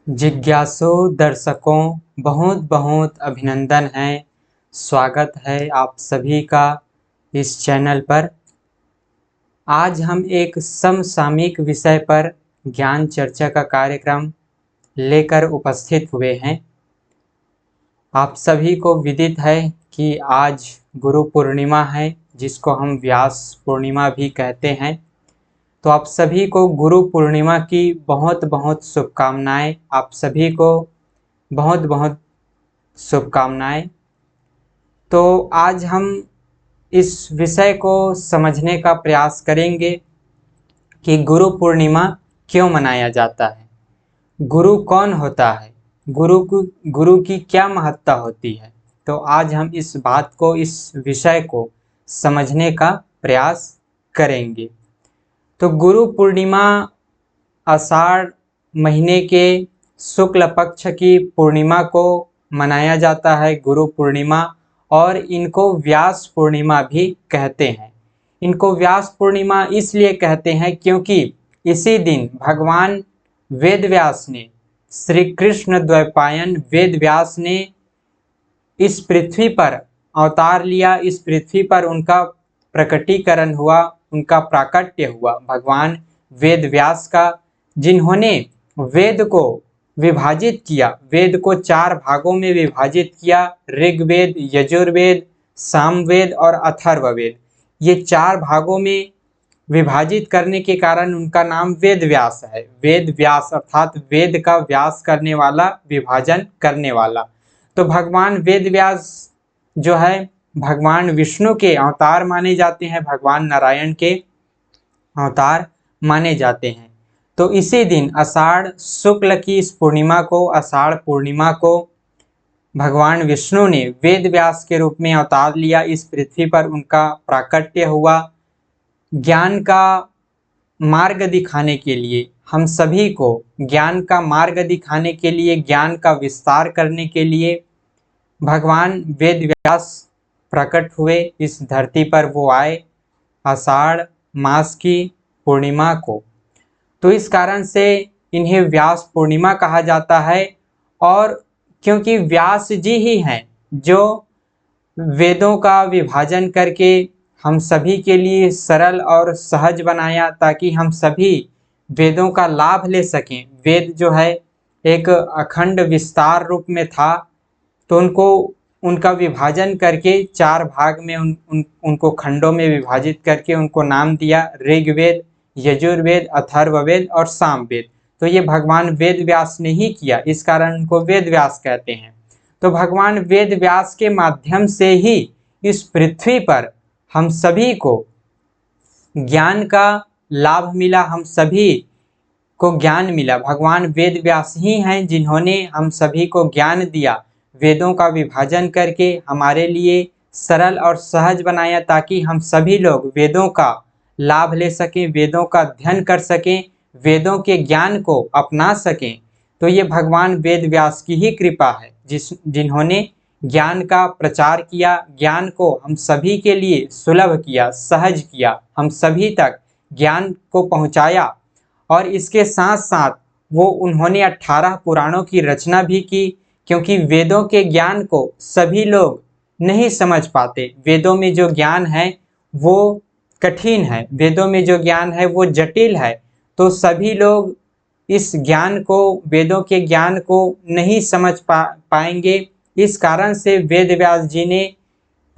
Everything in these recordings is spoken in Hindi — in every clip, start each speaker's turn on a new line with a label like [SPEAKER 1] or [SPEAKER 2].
[SPEAKER 1] जिज्ञासु दर्शकों, बहुत बहुत अभिनंदन है। स्वागत है आप सभी का इस चैनल पर। आज हम एक समसामयिक विषय पर ज्ञान चर्चा का कार्यक्रम लेकर उपस्थित हुए हैं। आप सभी को विदित है कि आज गुरु पूर्णिमा है, जिसको हम व्यास पूर्णिमा भी कहते हैं। तो आप सभी को गुरु पूर्णिमा की बहुत बहुत शुभकामनाएं। आप सभी को बहुत बहुत शुभकामनाएं। तो आज हम इस विषय को समझने का प्रयास करेंगे कि गुरु पूर्णिमा क्यों मनाया जाता है, गुरु कौन होता है, गुरु की क्या महत्ता होती है। तो आज हम इस बात को, इस विषय को समझने का प्रयास करेंगे। तो गुरु पूर्णिमा आषाढ़ महीने के शुक्ल पक्ष की पूर्णिमा को मनाया जाता है, गुरु पूर्णिमा। और इनको व्यास पूर्णिमा भी कहते हैं। इनको व्यास पूर्णिमा इसलिए कहते हैं क्योंकि इसी दिन भगवान वेद व्यास ने, श्री कृष्ण द्वैपायन वेद व्यास ने इस पृथ्वी पर अवतार लिया। इस पृथ्वी पर उनका प्रकटीकरण हुआ, उनका प्राकट्य हुआ भगवान वेद व्यास का, जिन्होंने वेद को विभाजित किया। वेद को 4 भागों में विभाजित किया: ऋग्वेद, यजुर्वेद, सामवेद और अथर्ववेद। ये 4 भागों में विभाजित करने के कारण उनका नाम वेद व्यास है। वेद व्यास अर्थात वेद का व्यास करने वाला, विभाजन करने वाला। तो भगवान वेद व्यास जो है भगवान विष्णु के अवतार माने जाते हैं, भगवान नारायण के अवतार माने जाते हैं। तो इसी दिन आषाढ़ शुक्ल की इस पूर्णिमा को, आषाढ़ पूर्णिमा को, भगवान विष्णु ने वेद व्यास के रूप में अवतार लिया। इस पृथ्वी पर उनका प्राकट्य हुआ। ज्ञान का मार्ग दिखाने के लिए, हम सभी को ज्ञान का मार्ग दिखाने के लिए, ज्ञान का विस्तार करने के लिए भगवान वेद व्यास प्रकट हुए। इस धरती पर वो आए आषाढ़ मास की पूर्णिमा को। तो इस कारण से इन्हें व्यास पूर्णिमा कहा जाता है। और क्योंकि व्यास जी ही हैं जो वेदों का विभाजन करके हम सभी के लिए सरल और सहज बनाया, ताकि हम सभी वेदों का लाभ ले सकें। वेद जो है एक अखंड विस्तार रूप में था, तो उनका विभाजन करके 4 भाग में उनको खंडों में विभाजित करके उनको नाम दिया: ऋग्वेद, यजुर्वेद, अथर्ववेद और सामवेद। तो ये भगवान वेद व्यास ने ही किया, इस कारण उनको वेद व्यास कहते हैं। तो भगवान वेद व्यास के माध्यम से ही इस पृथ्वी पर हम सभी को ज्ञान का लाभ मिला, हम सभी को ज्ञान मिला। भगवान वेद व्यास ही हैं जिन्होंने हम सभी को ज्ञान दिया, वेदों का विभाजन करके हमारे लिए सरल और सहज बनाया, ताकि हम सभी लोग वेदों का लाभ ले सकें, वेदों का अध्ययन कर सकें, वेदों के ज्ञान को अपना सकें। तो ये भगवान वेद व्यास की ही कृपा है, जिन्होंने ज्ञान का प्रचार किया, ज्ञान को हम सभी के लिए सुलभ किया, सहज किया, हम सभी तक ज्ञान को पहुँचाया। और इसके साथ साथ वो उन्होंने 18 पुराणों की रचना भी की, क्योंकि वेदों के ज्ञान को सभी लोग नहीं समझ पाते। वेदों में जो ज्ञान है वो कठिन है, वेदों में जो ज्ञान है वो जटिल है। तो सभी लोग इस ज्ञान को, वेदों के ज्ञान को नहीं समझ पाएंगे। इस कारण से वेद व्यास जी ने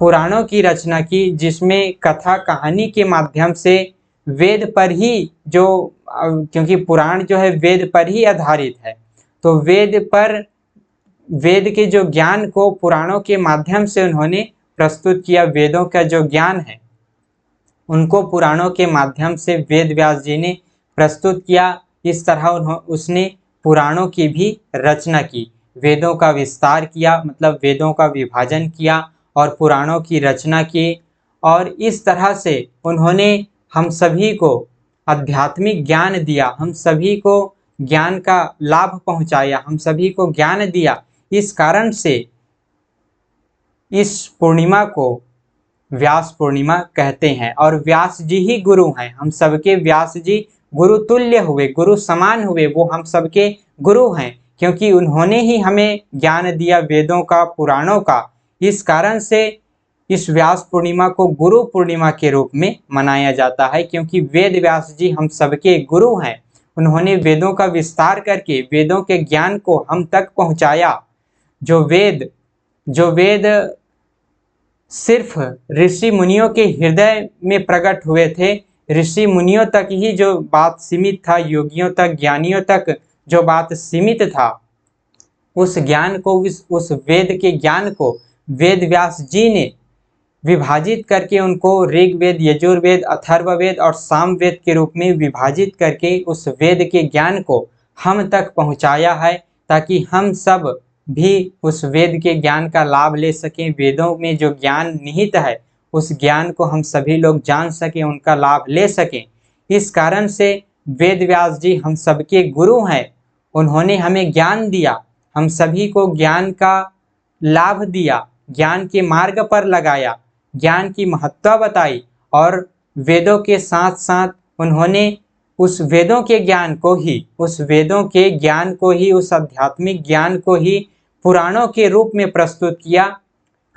[SPEAKER 1] पुराणों की रचना की, जिसमें कथा कहानी के माध्यम से वेद पर ही क्योंकि पुराण जो है वेद पर ही आधारित है, तो वेद के जो ज्ञान को पुराणों के माध्यम से उन्होंने प्रस्तुत किया। वेदों का जो ज्ञान है उनको पुराणों के माध्यम से वेद व्यास जी ने प्रस्तुत किया। इस तरह उसने पुराणों की भी रचना की, वेदों का विस्तार किया, मतलब वेदों का विभाजन किया और पुराणों की रचना की। और इस तरह से उन्होंने हम सभी को आध्यात्मिक ज्ञान दिया, हम सभी को ज्ञान का लाभ पहुंचाया, हम सभी को ज्ञान दिया। इस कारण से इस पूर्णिमा को व्यास पूर्णिमा कहते हैं। और व्यास जी ही गुरु हैं, हम सबके व्यास जी गुरु तुल्य हुए, गुरु समान हुए, वो हम सबके गुरु हैं। क्योंकि उन्होंने ही हमें ज्ञान दिया वेदों का, पुराणों का। इस कारण से इस व्यास पूर्णिमा को गुरु पूर्णिमा के रूप में मनाया जाता है, क्योंकि वेद व्यास जी हम सबके गुरु हैं। उन्होंने वेदों का विस्तार करके वेदों के ज्ञान को हम तक पहुंचाया। जो वेद सिर्फ ऋषि मुनियों के हृदय में प्रकट हुए थे, ऋषि मुनियों तक ही जो बात सीमित था, योगियों तक, ज्ञानियों तक जो बात सीमित था, उस ज्ञान को, उस वेद के ज्ञान को वेद व्यास जी ने विभाजित करके उनको ऋग्वेद, यजुर्वेद, अथर्ववेद और सामवेद के रूप में विभाजित करके उस वेद के ज्ञान को हम तक पहुंचाया है, ताकि हम सब भी उस वेद के ज्ञान का लाभ ले सकें। वेदों में जो ज्ञान निहित है उस ज्ञान को हम सभी लोग जान सकें, उनका लाभ ले सकें। इस कारण से वेद व्यास जी हम सबके गुरु हैं। उन्होंने हमें ज्ञान दिया, हम सभी को ज्ञान का लाभ दिया, ज्ञान के मार्ग पर लगाया, ज्ञान की महत्ता बताई, और वेदों के साथ साथ उन्होंने उस वेदों के ज्ञान को ही, उस आध्यात्मिक ज्ञान को ही पुराणों के रूप में प्रस्तुत किया।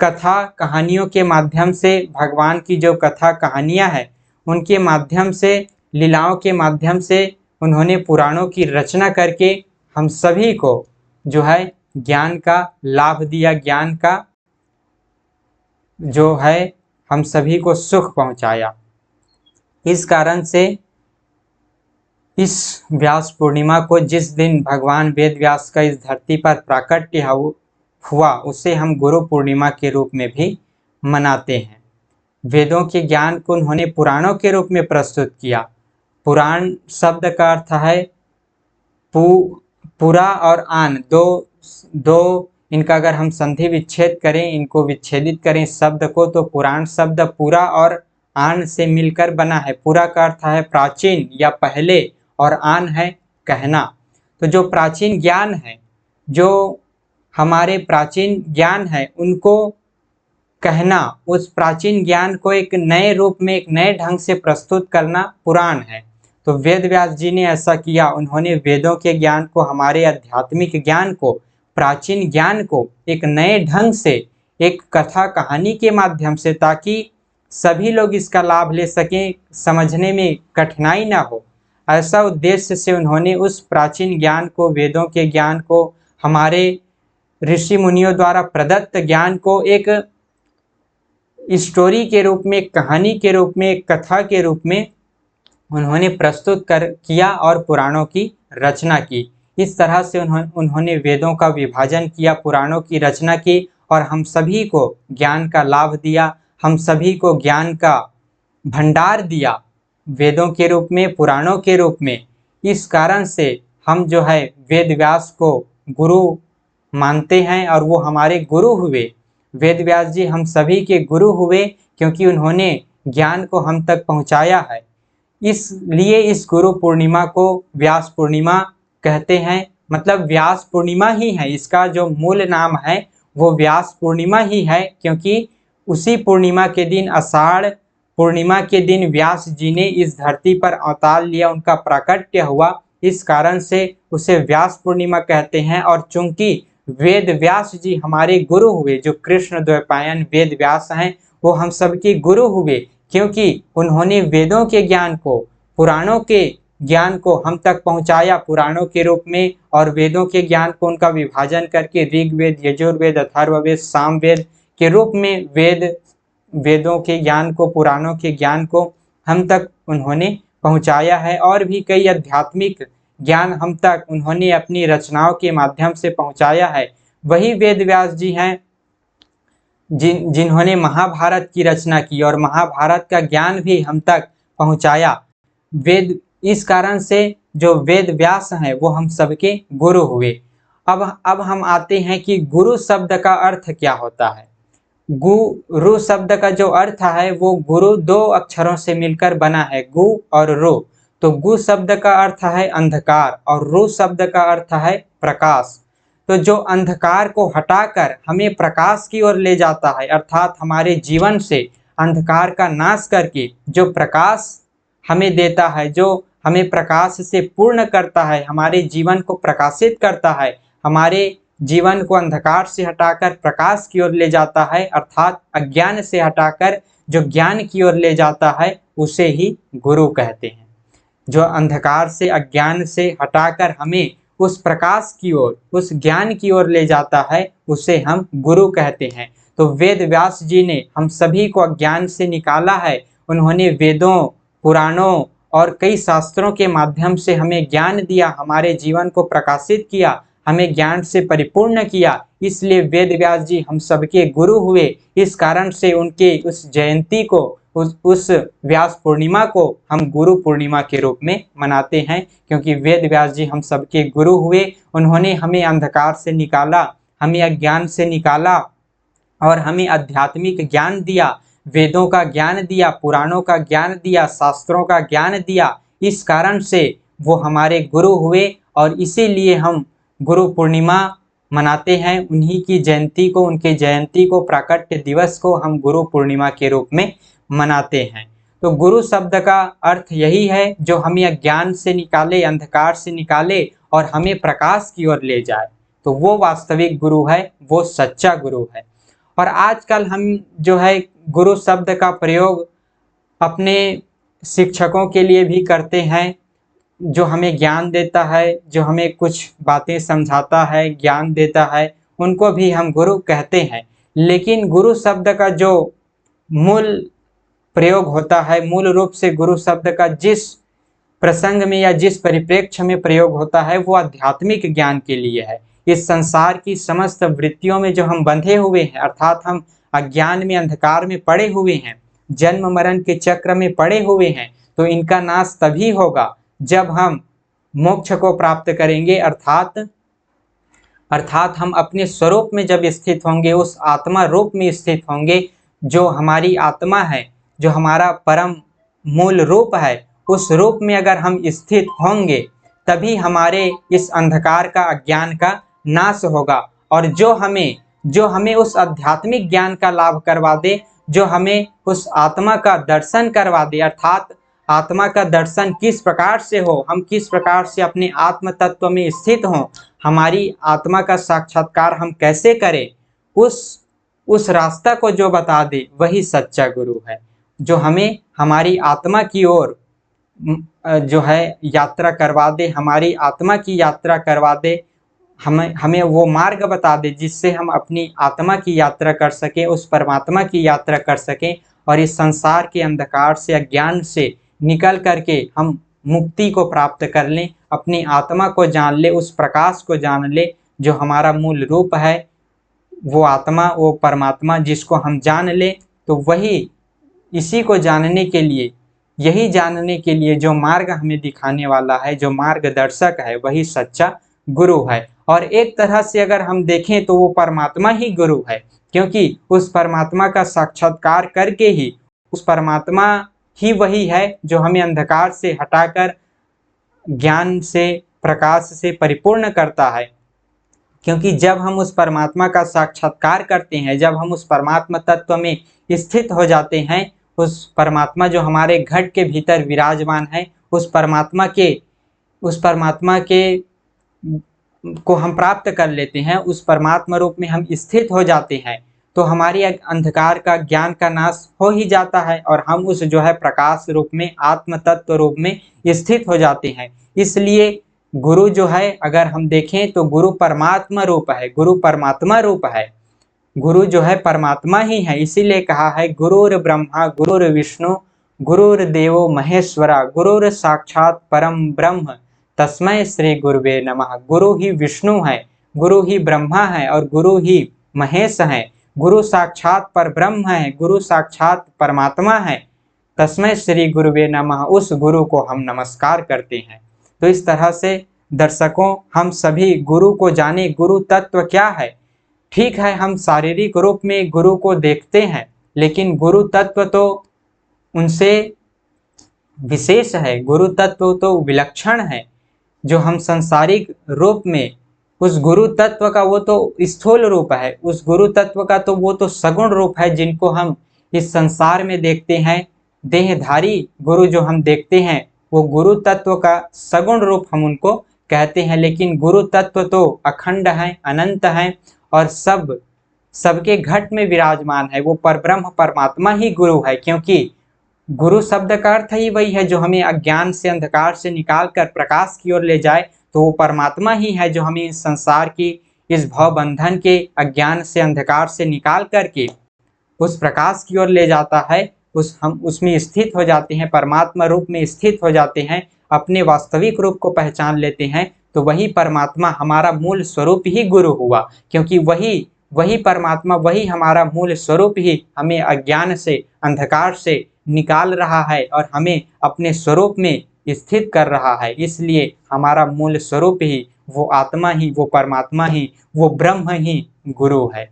[SPEAKER 1] कथा कहानियों के माध्यम से, भगवान की जो कथा कहानियां हैं उनके माध्यम से, लीलाओं के माध्यम से उन्होंने पुराणों की रचना करके हम सभी को जो है ज्ञान का लाभ दिया, ज्ञान का जो है हम सभी को सुख पहुंचाया। इस कारण से इस व्यास पूर्णिमा को, जिस दिन भगवान वेद व्यास का इस धरती पर प्राकट्य हुआ, उसे हम गुरु पूर्णिमा के रूप में भी मनाते हैं। वेदों के ज्ञान को उन्होंने पुराणों के रूप में प्रस्तुत किया। पुराण शब्द का अर्थ है पुरा और आन, दो इनका अगर हम संधि विच्छेद करें, इनको विच्छेदित करें शब्द को, तो पुराण शब्द पुरा और आन से मिलकर बना है। पुरा का अर्थ है प्राचीन या पहले, और आन है कहना। तो जो प्राचीन ज्ञान है, जो हमारे प्राचीन ज्ञान है, उनको कहना, उस प्राचीन ज्ञान को एक नए रूप में, एक नए ढंग से प्रस्तुत करना पुराण है। तो वेद व्यास जी ने ऐसा किया। उन्होंने वेदों के ज्ञान को, हमारे आध्यात्मिक ज्ञान को, प्राचीन ज्ञान को एक नए ढंग से, एक कथा कहानी के माध्यम से, ताकि सभी लोग इसका लाभ ले सकें, समझने में कठिनाई ना हो, ऐसा उद्देश्य से उन्होंने उस प्राचीन ज्ञान को, वेदों के ज्ञान को, हमारे ऋषि मुनियों द्वारा प्रदत्त ज्ञान को एक स्टोरी के रूप में, एक कहानी के रूप में, एक कथा के रूप में उन्होंने प्रस्तुत किया और पुराणों की रचना की। इस तरह से उन्होंने वेदों का विभाजन किया, पुराणों की रचना की, और हम सभी को ज्ञान का लाभ दिया, हम सभी को ज्ञान का भंडार दिया, वेदों के रूप में, पुराणों के रूप में। इस कारण से हम जो है वेद व्यास को गुरु मानते हैं, और वो हमारे गुरु हुए। वेद व्यास जी हम सभी के गुरु हुए, क्योंकि उन्होंने ज्ञान को हम तक पहुंचाया है। इसलिए इस गुरु पूर्णिमा को व्यास पूर्णिमा कहते हैं। मतलब व्यास पूर्णिमा ही है, इसका जो मूल नाम है वो व्यास पूर्णिमा ही है, क्योंकि उसी पूर्णिमा के दिन, आषाढ़ पूर्णिमा के दिन व्यास जी ने इस धरती पर अवतार लिया, उनका प्राकट्य हुआ। इस कारण से उसे व्यास पूर्णिमा कहते हैं। और चूंकि वेद व्यास जी हमारे गुरु हुए, जो कृष्ण द्वैपायन वेद व्यास हैं, वो हम सबके गुरु हुए, क्योंकि उन्होंने वेदों के ज्ञान को, पुराणों के ज्ञान को हम तक पहुंचाया पुराणों के रूप में, और वेदों के ज्ञान को उनका विभाजन करके ऋग्वेद, यजुर्वेद, अथर्ववेद, सामवेद के रूप में वेदों के ज्ञान को, पुराणों के ज्ञान को हम तक उन्होंने पहुंचाया है। और भी कई आध्यात्मिक ज्ञान हम तक उन्होंने अपनी रचनाओं के माध्यम से पहुंचाया है। वही वेद व्यास जी हैं जिन्होंने महाभारत की रचना की, और महाभारत का ज्ञान भी हम तक पहुंचाया। इस कारण से जो वेद व्यास हैं वो हम सबके गुरु हुए। अब हम आते हैं कि गुरु शब्द का अर्थ क्या होता है। गुरु शब्द का जो अर्थ है वो गुरु दो अक्षरों से मिलकर बना है, गु और रु। तो गु शब्द का अर्थ है अंधकार, और रु शब्द का अर्थ है प्रकाश। तो जो अंधकार को हटाकर हमें प्रकाश की ओर ले जाता है, अर्थात हमारे जीवन से अंधकार का नाश करके जो प्रकाश हमें देता है, जो हमें प्रकाश से पूर्ण करता है, हमारे जीवन को प्रकाशित करता है, हमारे जीवन को अंधकार से हटाकर प्रकाश की ओर ले जाता है, अर्थात अज्ञान से हटाकर जो ज्ञान की ओर ले जाता है उसे ही गुरु कहते हैं। जो अंधकार से अज्ञान से हटाकर हमें उस प्रकाश की ओर, उस ज्ञान की ओर ले जाता है उसे हम गुरु कहते हैं। तो वेद व्यास जी ने हम सभी को अज्ञान से निकाला है। उन्होंने वेदों, पुराणों और कई शास्त्रों के माध्यम से हमें ज्ञान दिया, हमारे जीवन को प्रकाशित किया, हमें ज्ञान से परिपूर्ण किया। इसलिए वेद व्यास जी हम सबके गुरु हुए। इस कारण से उनके उस जयंती को, उस व्यास पूर्णिमा को हम गुरु पूर्णिमा के रूप में मनाते हैं, क्योंकि वेद व्यास जी हम सबके गुरु हुए। उन्होंने हमें अंधकार से निकाला, हमें अज्ञान से निकाला और हमें आध्यात्मिक ज्ञान दिया, वेदों का ज्ञान दिया, पुराणों का ज्ञान दिया, शास्त्रों का ज्ञान दिया। इस कारण से वो हमारे गुरु हुए और इसीलिए हम गुरु पूर्णिमा मनाते हैं। उन्हीं की जयंती को, उनके जयंती को, प्राकट्य दिवस को हम गुरु पूर्णिमा के रूप में मनाते हैं। तो गुरु शब्द का अर्थ यही है, जो हमें अज्ञान से निकाले, अंधकार से निकाले और हमें प्रकाश की ओर ले जाए। तो वो वास्तविक गुरु है, वो सच्चा गुरु है। और आजकल हम जो है गुरु शब्द का प्रयोग अपने शिक्षकों के लिए भी करते हैं, जो हमें ज्ञान देता है, जो हमें कुछ बातें समझाता है, ज्ञान देता है, उनको भी हम गुरु कहते हैं। लेकिन गुरु शब्द का जो मूल प्रयोग होता है, मूल रूप से गुरु शब्द का जिस प्रसंग में या जिस परिप्रेक्ष्य में प्रयोग होता है वो आध्यात्मिक ज्ञान के लिए है। इस संसार की समस्त वृत्तियों में जो हम बंधे हुए हैं, अर्थात हम अज्ञान में, अंधकार में पड़े हुए हैं, जन्म मरण के चक्र में पड़े हुए हैं, तो इनका नाश तभी होगा जब हम मोक्ष को प्राप्त करेंगे, अर्थात हम अपने स्वरूप में जब स्थित होंगे, उस आत्मा रूप में स्थित होंगे। जो हमारी आत्मा है, जो हमारा परम मूल रूप है, उस रूप में अगर हम स्थित होंगे तभी हमारे इस अंधकार का, अज्ञान का नाश होगा। और जो हमें उस आध्यात्मिक ज्ञान का लाभ करवा दे, जो हमें उस आत्मा का दर्शन करवा दे, अर्थात आत्मा का दर्शन किस प्रकार से हो, हम किस प्रकार से अपने आत्म तत्व में स्थित हों, हमारी आत्मा का साक्षात्कार हम कैसे करें, उस रास्ता को जो बता दे वही सच्चा गुरु है। जो हमें हमारी आत्मा की ओर जो है यात्रा करवा दे, हमारी आत्मा की यात्रा करवा दे, हमें वो मार्ग बता दे जिससे हम अपनी आत्मा की यात्रा कर सकें, उस परमात्मा की यात्रा कर सकें और इस संसार के अंधकार से, अज्ञान से निकल करके हम मुक्ति को प्राप्त कर लें, अपनी आत्मा को जान ले, उस प्रकाश को जान ले जो हमारा मूल रूप है। वो आत्मा, वो परमात्मा जिसको हम जान ले, तो वही, इसी को जानने के लिए, यही जानने के लिए जो मार्ग हमें दिखाने वाला है, जो मार्गदर्शक है, वही सच्चा गुरु है। और एक तरह से अगर हम देखें तो वो परमात्मा ही गुरु है, क्योंकि उस परमात्मा का साक्षात्कार करके ही, उस परमात्मा ही वही है जो हमें अंधकार से हटाकर ज्ञान से, प्रकाश से परिपूर्ण करता है। क्योंकि जब हम उस परमात्मा का साक्षात्कार करते हैं, जब हम उस परमात्मा तत्व में स्थित हो जाते हैं, उस परमात्मा जो हमारे घट के भीतर विराजमान है, उस परमात्मा के को हम प्राप्त कर लेते हैं, उस परमात्मा रूप में हम स्थित हो जाते हैं, तो हमारी अंधकार का, ज्ञान का नाश हो ही जाता है और हम उस जो है प्रकाश रूप में, आत्म तत्व रूप में स्थित हो जाते हैं। इसलिए गुरु जो है, अगर हम देखें तो गुरु परमात्मा रूप है, गुरु परमात्मा रूप है, गुरु जो है परमात्मा ही है। इसीलिए कहा है गुरुर ब्रह्मा गुरुर विष्णु गुरुर्देवो महेश्वरा गुरुर साक्षात परम ब्रह्म तस्मै श्री गुरुवे नमः। गुरु ही विष्णु है, गुरु ही ब्रह्मा है और गुरु ही महेश है, गुरु साक्षात पर ब्रह्म है, गुरु साक्षात परमात्मा है। तस्मै श्री गुरुवे नमः, उस गुरु को हम नमस्कार करते हैं। तो इस तरह से दर्शकों, हम सभी गुरु को जाने, गुरु तत्व क्या है। ठीक है, हम शारीरिक रूप में गुरु को देखते हैं, लेकिन गुरु तत्व तो उनसे विशेष है, गुरु तत्व तो विलक्षण है। जो हम सांसारिक रूप में, उस गुरु तत्व का वो तो स्थूल रूप है, उस गुरु तत्व का तो वो तो सगुण रूप है, जिनको हम इस संसार में देखते हैं। देहधारी गुरु जो हम देखते हैं, वो गुरु तत्व का सगुण रूप हम उनको कहते हैं, लेकिन गुरु तत्व तो अखंड है, अनंत है और सबके घट में विराजमान है। वो परब्रह्म परमात्मा ही गुरु है, क्योंकि गुरु शब्द का अर्थ ही वही है जो हमें अज्ञान से, अंधकार से निकाल कर प्रकाश की ओर ले जाए। तो वो परमात्मा ही है जो हमें इस संसार की, इस भव बंधन के अज्ञान से, अंधकार से निकाल करके उस प्रकाश की ओर ले जाता है। हम उसमें स्थित हो जाते हैं, परमात्मा रूप में स्थित हो जाते हैं, अपने वास्तविक रूप को पहचान लेते हैं। तो वही परमात्मा हमारा मूल स्वरूप ही गुरु हुआ, क्योंकि वही परमात्मा, वही हमारा मूल स्वरूप ही हमें अज्ञान से, अंधकार से निकाल रहा है और हमें अपने स्वरूप में स्थित कर रहा है। इसलिए हमारा मूल स्वरूप ही, वो आत्मा ही, वो परमात्मा ही, वो ब्रह्म ही गुरु है।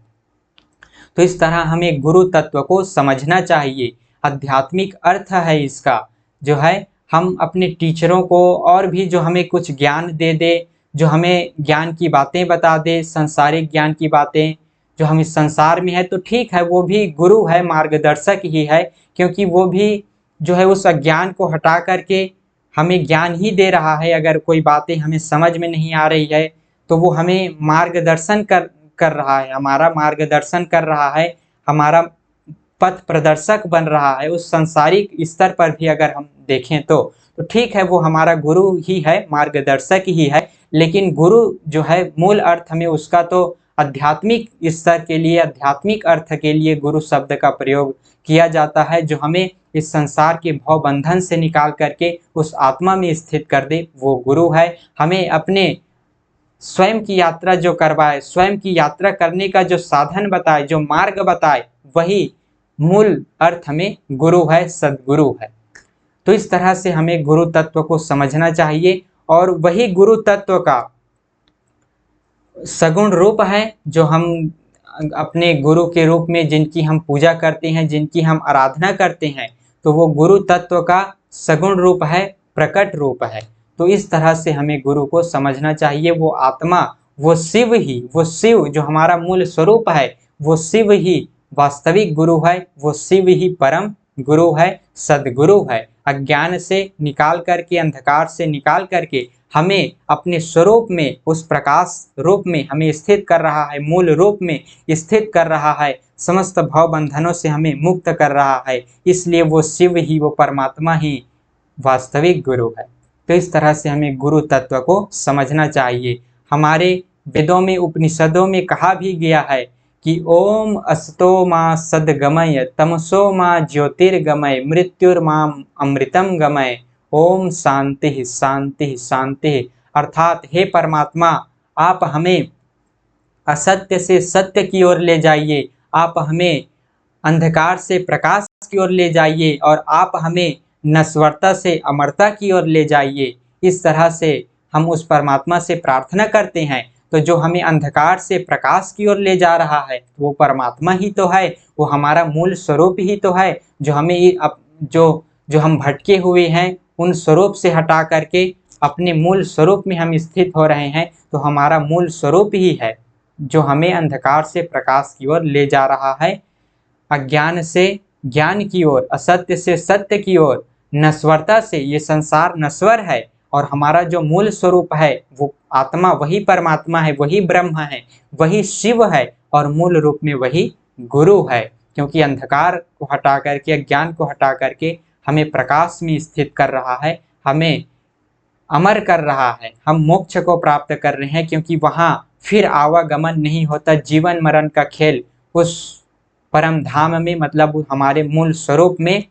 [SPEAKER 1] तो इस तरह हमें गुरु तत्व को समझना चाहिए। आध्यात्मिक अर्थ है इसका, जो है हम अपने टीचरों को और भी जो हमें कुछ ज्ञान दे दे, जो हमें ज्ञान की बातें बता दे, संसारिक ज्ञान की बातें, जो हम इस संसार में है तो ठीक है, वो भी गुरु है, मार्गदर्शक ही है, क्योंकि वो भी जो है उस अज्ञान को हटा करके हमें ज्ञान ही दे रहा है। अगर कोई बातें हमें समझ में नहीं आ रही है तो वो हमें मार्गदर्शन कर रहा है, हमारा मार्गदर्शन कर रहा है, हमारा पथ प्रदर्शक बन रहा है। उस सांसारिक स्तर पर भी अगर हम देखें तो ठीक है, वो हमारा गुरु ही है, मार्गदर्शक ही है। लेकिन गुरु जो है मूल अर्थ में उसका तो आध्यात्मिक स्तर के लिए, आध्यात्मिक अर्थ के लिए गुरु शब्द का प्रयोग किया जाता है, जो हमें इस संसार के भव बंधन से निकाल करके उस आत्मा में स्थित कर दे, वो गुरु है। हमें अपने स्वयं की यात्रा जो करवाए, स्वयं की यात्रा करने का जो साधन बताए, जो मार्ग बताए, वही मूल अर्थ में गुरु है, सदगुरु है। तो इस तरह से हमें गुरु तत्व को समझना चाहिए और वही गुरु तत्व का सगुण रूप है जो हम अपने गुरु के रूप में, जिनकी हम पूजा करते हैं, जिनकी हम आराधना करते हैं, तो वो गुरु तत्व का सगुण रूप है, प्रकट रूप है। तो इस तरह से हमें गुरु को समझना चाहिए। वो आत्मा, वो शिव ही, वो शिव जो हमारा मूल स्वरूप है, वो शिव ही वास्तविक गुरु है, वो शिव ही परम गुरु है, सदगुरु है। अज्ञान से निकाल करके, अंधकार से निकाल करके हमें अपने स्वरूप में, उस प्रकाश रूप में हमें स्थित कर रहा है, मूल रूप में स्थित कर रहा है, समस्त भव बंधनों से हमें मुक्त कर रहा है। इसलिए वो शिव ही, वो परमात्मा ही वास्तविक गुरु है। तो इस तरह से हमें गुरु तत्व को समझना चाहिए। हमारे वेदों में, उपनिषदों में कहा भी गया है कि ओम असतो मा सद्गमय तमसो मा ज्योतिर्गमय मृत्युर्माम अमृतम गमय ओम शांति शांति शांति। अर्थात हे परमात्मा, आप हमें असत्य से सत्य की ओर ले जाइए, आप हमें अंधकार से प्रकाश की ओर ले जाइए और आप हमें नश्वरता से अमरता की ओर ले जाइए। इस तरह से हम उस परमात्मा से प्रार्थना करते हैं। तो जो हमें अंधकार से प्रकाश की ओर ले जा रहा है वो परमात्मा ही तो है, वो हमारा मूल स्वरूप ही तो है, जो हमें जो हम भटके हुए हैं उन स्वरूप से हटा करके अपने मूल स्वरूप में हम स्थित हो रहे हैं। तो हमारा मूल स्वरूप ही है जो हमें अंधकार से प्रकाश की ओर ले जा रहा है, अज्ञान से ज्ञान की ओर, असत्य से सत्य की ओर, नश्वरता से, ये संसार नश्वर है और हमारा जो मूल स्वरूप है वो आत्मा, वही परमात्मा है, वही ब्रह्म है, वही शिव है और मूल रूप में वही गुरु है। क्योंकि अंधकार को हटा करके, अज्ञान को हटा करके हमें प्रकाश में स्थित कर रहा है, हमें अमर कर रहा है, हम मोक्ष को प्राप्त कर रहे हैं, क्योंकि वहाँ फिर आवागमन नहीं होता। जीवन मरण का खेल उस परम धाम में, मतलब हमारे मूल स्वरूप में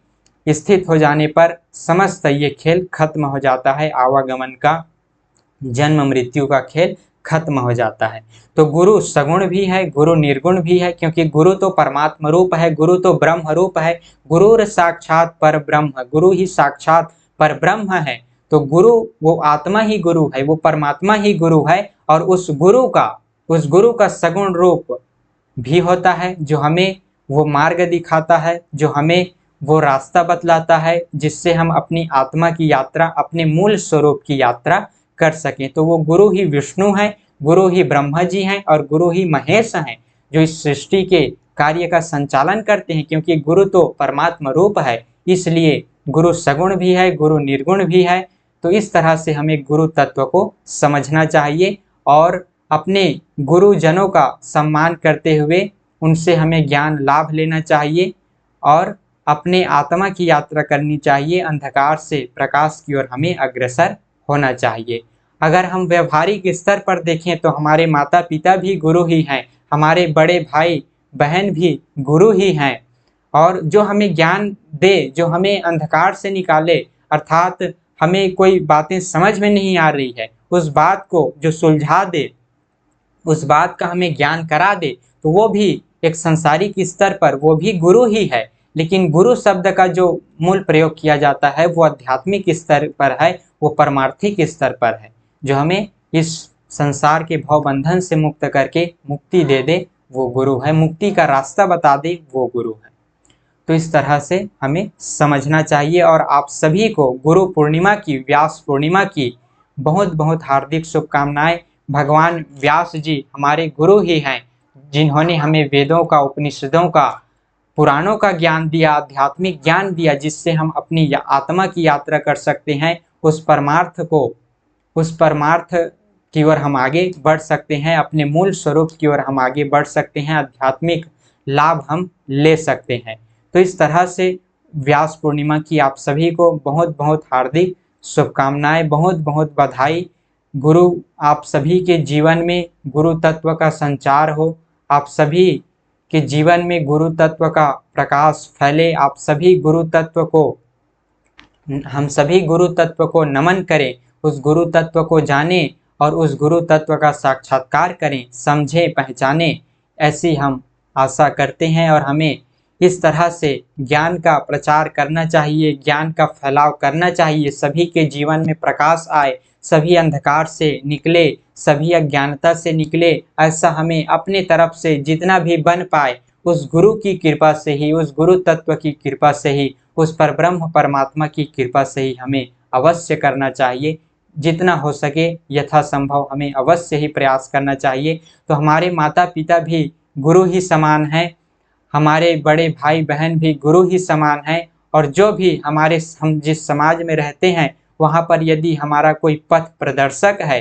[SPEAKER 1] स्थित हो जाने पर समस्त ये खेल खत्म हो जाता है, आवागमन का, जन्म मृत्यु का खेल खत्म हो जाता है। तो गुरु सगुण भी है, गुरु निर्गुण भी है, क्योंकि गुरु तो परमात्मा रूप है, गुरु तो ब्रह्म रूप है। गुरुर साक्षात पर ब्रह्म, गुरु ही साक्षात पर ब्रह्म है। तो गुरु वो आत्मा ही गुरु है, वो परमात्मा ही गुरु है और उस गुरु का सगुण रूप भी होता है जो हमें वो मार्ग दिखाता है, जो हमें वो रास्ता बतलाता है, जिससे हम अपनी आत्मा की यात्रा, अपने मूल स्वरूप की यात्रा कर सकें। तो वो गुरु ही विष्णु हैं, गुरु ही ब्रह्मा जी हैं और गुरु ही महेश हैं, जो इस सृष्टि के कार्य का संचालन करते हैं। क्योंकि गुरु तो परमात्मा रूप है, इसलिए गुरु सगुण भी है, गुरु निर्गुण भी है, तो इस तरह से हमें गुरु तत्व को समझना चाहिए और अपने गुरुजनों का सम्मान करते हुए उनसे हमें ज्ञान लाभ लेना चाहिए और अपने आत्मा की यात्रा करनी चाहिए। अंधकार से प्रकाश की ओर हमें अग्रसर होना चाहिए। अगर हम व्यवहारिक स्तर पर देखें तो हमारे माता पिता भी गुरु ही हैं, हमारे बड़े भाई बहन भी गुरु ही हैं और जो हमें ज्ञान दे, जो हमें अंधकार से निकाले, अर्थात हमें कोई बातें समझ में नहीं आ रही है उस बात को जो सुलझा दे, उस बात का हमें ज्ञान करा दे, तो वो भी एक सांसारिक स्तर पर वो भी गुरु ही है। लेकिन गुरु शब्द का जो मूल प्रयोग किया जाता है वो आध्यात्मिक स्तर पर है, वो परमार्थिक स्तर पर है, जो हमें इस संसार के भवबंधन से मुक्त करके मुक्ति दे दे, वो गुरु है। मुक्ति का रास्ता बता दे, वो गुरु है। तो इस तरह से हमें समझना चाहिए और आप सभी को गुरु पूर्णिमा की, व्यास पूर्णिमा की बहुत बहुत हार्दिक शुभकामनाएं। भगवान व्यास जी हमारे गुरु ही हैं, जिन्होंने हमें वेदों का, उपनिषदों का, पुराणों का ज्ञान दिया, आध्यात्मिक ज्ञान दिया, जिससे हम अपनी आत्मा की यात्रा कर सकते हैं, उस परमार्थ की ओर हम आगे बढ़ सकते हैं, अपने मूल स्वरूप की ओर हम आगे बढ़ सकते हैं, आध्यात्मिक लाभ हम ले सकते हैं। तो इस तरह से व्यास पूर्णिमा की आप सभी को बहुत बहुत हार्दिक शुभकामनाएं, बहुत बहुत बधाई। गुरु आप सभी के जीवन में गुरु तत्व का संचार हो, आप सभी के जीवन में गुरु तत्व का प्रकाश फैले, आप सभी गुरु तत्व को, हम सभी गुरु तत्व को नमन करें, उस गुरु तत्व को जानें और उस गुरु तत्व का साक्षात्कार करें, समझें, पहचानें, ऐसी हम आशा करते हैं। और हमें इस तरह से ज्ञान का प्रचार करना चाहिए, ज्ञान का फैलाव करना चाहिए, सभी के जीवन में प्रकाश आए, सभी अंधकार से निकले, सभी अज्ञानता से निकले। ऐसा हमें अपने तरफ से जितना भी बन पाए उस गुरु की कृपा से ही, उस गुरु तत्व की कृपा से ही, उस परब्रह्म परमात्मा की कृपा से ही हमें अवश्य करना चाहिए। जितना हो सके यथासंभव हमें अवश्य ही प्रयास करना चाहिए। तो हमारे माता पिता भी गुरु ही समान हैं, हमारे बड़े भाई बहन भी गुरु ही समान हैं और जो भी हम जिस समाज में रहते हैं वहाँ पर यदि हमारा कोई पथ प्रदर्शक है,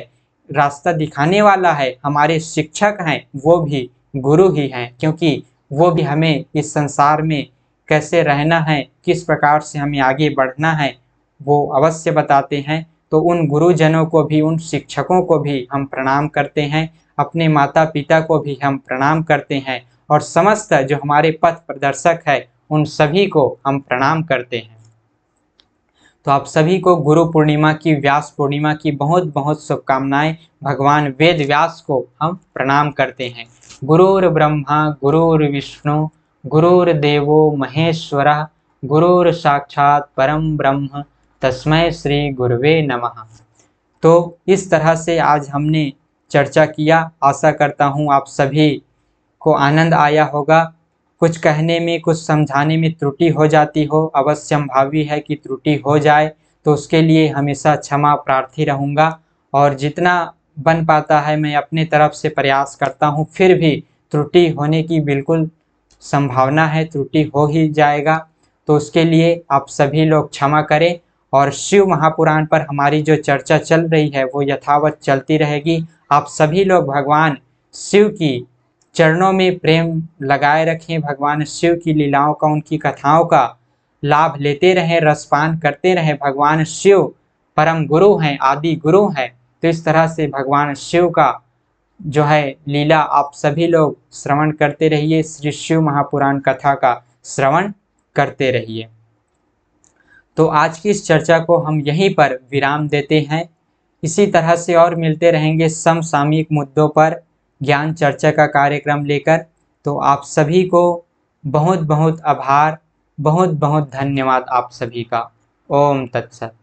[SPEAKER 1] रास्ता दिखाने वाला है, हमारे शिक्षक हैं, वो भी गुरु ही हैं, क्योंकि वो भी हमें इस संसार में कैसे रहना है, किस प्रकार से हमें आगे बढ़ना है, वो अवश्य बताते हैं। तो उन गुरुजनों को भी, उन शिक्षकों को भी हम प्रणाम करते हैं, अपने माता पिता को भी हम प्रणाम करते हैं और समस्त जो हमारे पथ प्रदर्शक है उन सभी को हम प्रणाम करते हैं। तो आप सभी को गुरु पूर्णिमा की, व्यास पूर्णिमा की बहुत बहुत शुभकामनाएं। भगवान वेद व्यास को हम प्रणाम करते हैं। गुरुर् ब्रह्मा गुरुर्विष्णु गुरुर्देवो महेश्वरः गुरुर् साक्षात् परम ब्रह्म तस्मै श्री गुरुवे नमः। तो इस तरह से आज हमने चर्चा किया। आशा करता हूँ आप सभी को आनंद आया होगा। कुछ कहने में, कुछ समझाने में त्रुटि हो जाती हो, अवश्यंभावी है कि त्रुटि हो जाए, तो उसके लिए हमेशा क्षमा प्रार्थी रहूँगा और जितना बन पाता है मैं अपने तरफ से प्रयास करता हूँ। फिर भी त्रुटि होने की बिल्कुल संभावना है, त्रुटि हो ही जाएगा, तो उसके लिए आप सभी लोग क्षमा करें। और शिव महापुराण पर हमारी जो चर्चा चल रही है वो यथावत चलती रहेगी। आप सभी लोग भगवान शिव की चरणों में प्रेम लगाए रखें, भगवान शिव की लीलाओं का, उनकी कथाओं का लाभ लेते रहें, रसपान करते रहें। भगवान शिव परम गुरु हैं, आदि गुरु हैं। तो इस तरह से भगवान शिव का जो है लीला आप सभी लोग श्रवण करते रहिए, श्री शिव महापुराण कथा का श्रवण करते रहिए। तो आज की इस चर्चा को हम यहीं पर विराम देते हैं। इसी तरह से और मिलते रहेंगे समसामयिक मुद्दों पर ज्ञान चर्चा का कार्यक्रम लेकर। तो आप सभी को बहुत बहुत आभार, बहुत बहुत धन्यवाद आप सभी का। ओम तत्सत।